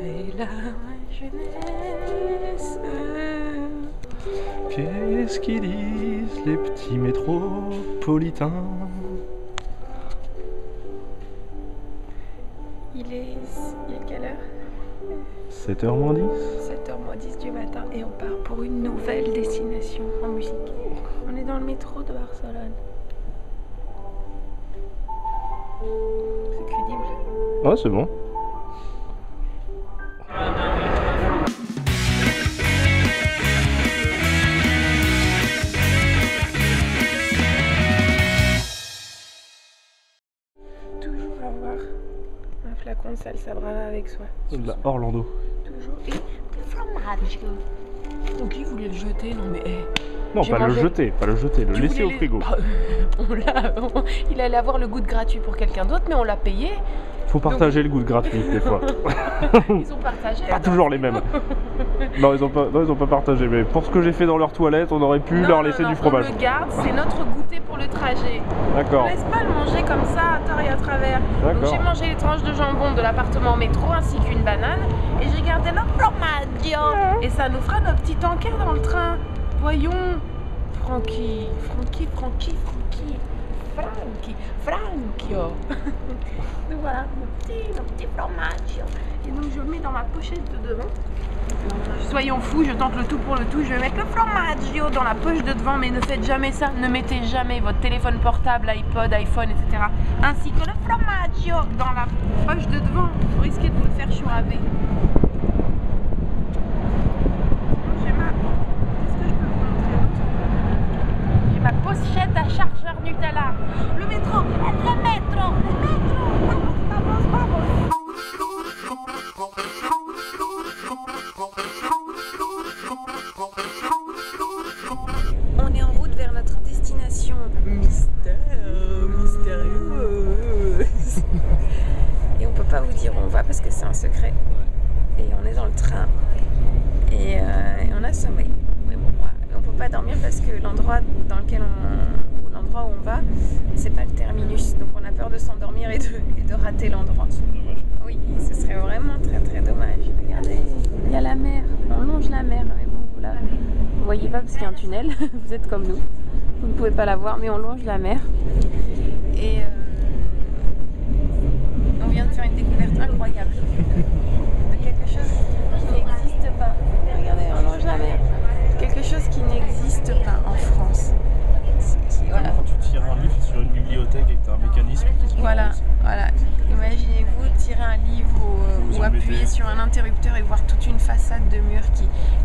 Et la jeunesse. Qu'est-ce qu'ils disent les petits métropolitains? Il est quelle heure? 7h moins 10. 7h moins 10 du matin et on part pour une nouvelle destination en musique. On est dans le métro de Barcelone. C'est crédible. Ah, c'est bon. Toujours avoir un flacon de salsa brava avec soi. De la Orlando. Toujours. Et le fromage. Donc qui voulait le jeter? Non mais... Non, j'ai pas mangé... le jeter, le Tu laisser au voulais frigo. Il allait avoir le goût de gratuit pour quelqu'un d'autre, mais on l'a payé. Faut partager le goût de gratuit des fois. Ils ont partagé. Pas toujours les mêmes. Non, ils ont pas partagé. Mais pour ce que j'ai fait dans leur toilette, on aurait pu leur laisser du fromage. On le garde, c'est notre goûter pour le trajet. D'accord. On laisse pas le manger comme ça à tort et à travers. Donc j'ai mangé les tranches de jambon de l'appartement métro ainsi qu'une banane et j'ai gardé le fromage. Et ça nous fera nos petits encas dans le train. Voyons, Francky. Donc voilà, mon petit fromage. Et donc je le mets dans ma pochette de devant. Soyons fous, je tente le tout pour le tout. Je vais mettre le fromage dans la poche de devant, mais ne faites jamais ça. Ne mettez jamais votre téléphone portable, iPod, iPhone, etc. ainsi que le fromage dans la poche de devant. Vous risquez de vous le faire chouraver. J'ai ma pochette à chargeur Nutella. Le métro. On est en route vers notre destination mystérieuse. Et on peut pas vous dire où on va parce que c'est un secret. Et on est dans le train. Et on a sommeil. Mais bon, on peut pas dormir parce que l'endroit dans lequel l'endroit où on va, c'est pas le terminus. Donc on a peur de s'endormir et de rater l'endroit. Oui, ce serait vraiment très très dommage. Regardez, il y a la mer. On longe la mer. Mais bon, vous voyez pas parce qu'il y a un tunnel. Vous êtes comme nous. Vous ne pouvez pas la voir, mais on longe la mer. Et on vient de faire une découverte incroyable de quelque chose qui n'existe pas. Regardez, on longe la mer. Quelque chose qui n'existe pas en France. Voilà. Quand tu tires un livre sur une bibliothèque et que tu as un mécanisme qui se voilà. Imaginez-vous tirer un livre ou appuyer sur un interrupteur et voir toute une façade de mur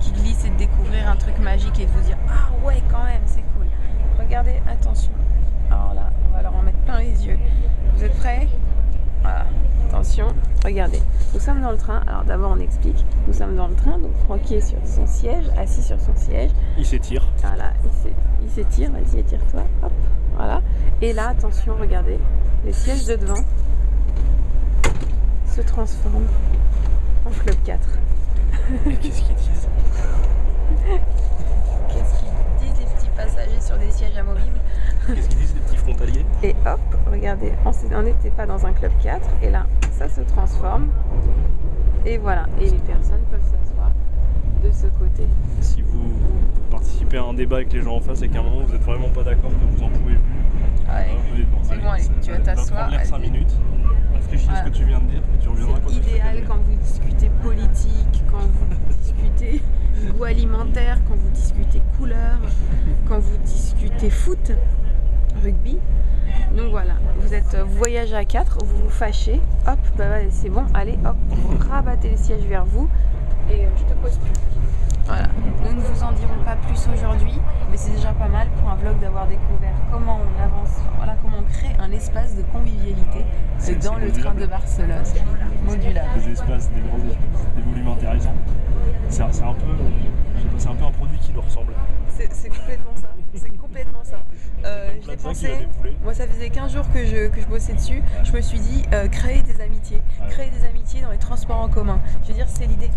qui glisse et de découvrir un truc magique et de vous dire ah ouais quand même c'est cool. Regardez, attention. Alors là, on va leur en mettre plein les yeux. Vous êtes prêts? Voilà. Attention, regardez. Nous sommes dans le train. Alors d'abord on explique. Nous sommes dans le train, donc Francky est sur son siège, assis sur son siège. Il s'étire. Voilà, il s'étire. Vas-y, étire-toi. Hop, voilà. Et là, attention, regardez. Les sièges de devant se transforment en club 4. Et qu'est-ce qu'ils disent? Qu'est-ce qu'ils disent les petits passagers sur des sièges amovibles? Qu'est-ce qu'ils disent les petits frontaliers? Et hop, regardez, on n'était pas dans un club 4 et là, ça se transforme. Et voilà, et les personnes peuvent s'asseoir de ce côté. Si vous participez à un débat avec les gens en face et qu'à un moment vous êtes vraiment pas d'accord, que vous en pouvez plus, Ouais. vous dites bon, C'est bon, allez, tu vas t'asseoir. 5 minutes, réfléchis à ce que tu viens de dire et tu reviendras quand C'est idéal quand vous discutez politique, quand vous discutez goût alimentaire, quand vous discutez couleur, quand vous discutez foot, rugby. Donc voilà, vous voyagez à 4, vous vous fâchez, hop, bah ouais, c'est bon, allez, hop, vous rabattez les sièges vers vous et je te pose plus. Voilà, nous ne vous en dirons pas plus aujourd'hui, mais c'est déjà pas mal pour un vlog d'avoir découvert comment on avance, voilà, comment on crée un espace de convivialité dans le train de Barcelone. Modulable. Des espaces, des grands espaces, des volumes intéressants. C'est un peu un produit qui nous ressemble. C'est complètement ça. C'est complètement ça. Je l'ai pensé. Moi, ça faisait 15 jours que je bossais dessus. Je me suis dit créer des amitiés. Créer des amitiés dans les transports en commun. Je veux dire, c'est l'idée.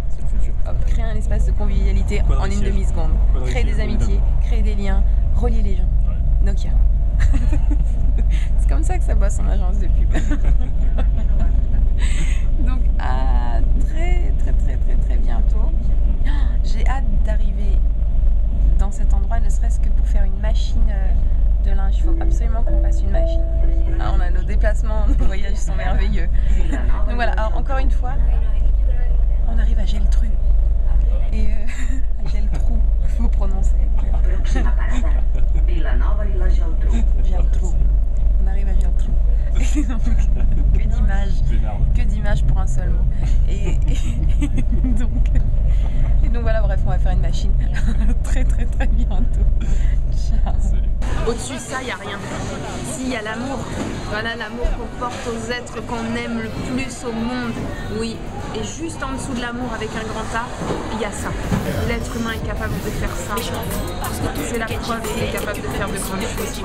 C'est le futur. Créer un espace de convivialité en une demi-seconde. Créer des amitiés, créer des liens, relier les gens. Ouais. Nokia. C'est comme ça que ça bosse en agence de pub. Donc, déplacements, nos voyages sont merveilleux. Donc voilà, alors encore une fois, on arrive à Geltrú. Et à Geltrú, il faut prononcer. Geltrú. On arrive à Geltrú. Et donc, que d'images pour un seul mot. Et donc voilà, bref, on va faire une machine très bientôt. Ciao. Au-dessus de ça, il n'y a rien. Si, il y a l'amour. Voilà l'amour qu'on porte aux êtres qu'on aime le plus au monde. Oui. Et juste en dessous de l'amour avec un grand A, il y a ça. L'être humain est capable de faire ça. C'est la preuve qu'il est capable de faire de grandes choses.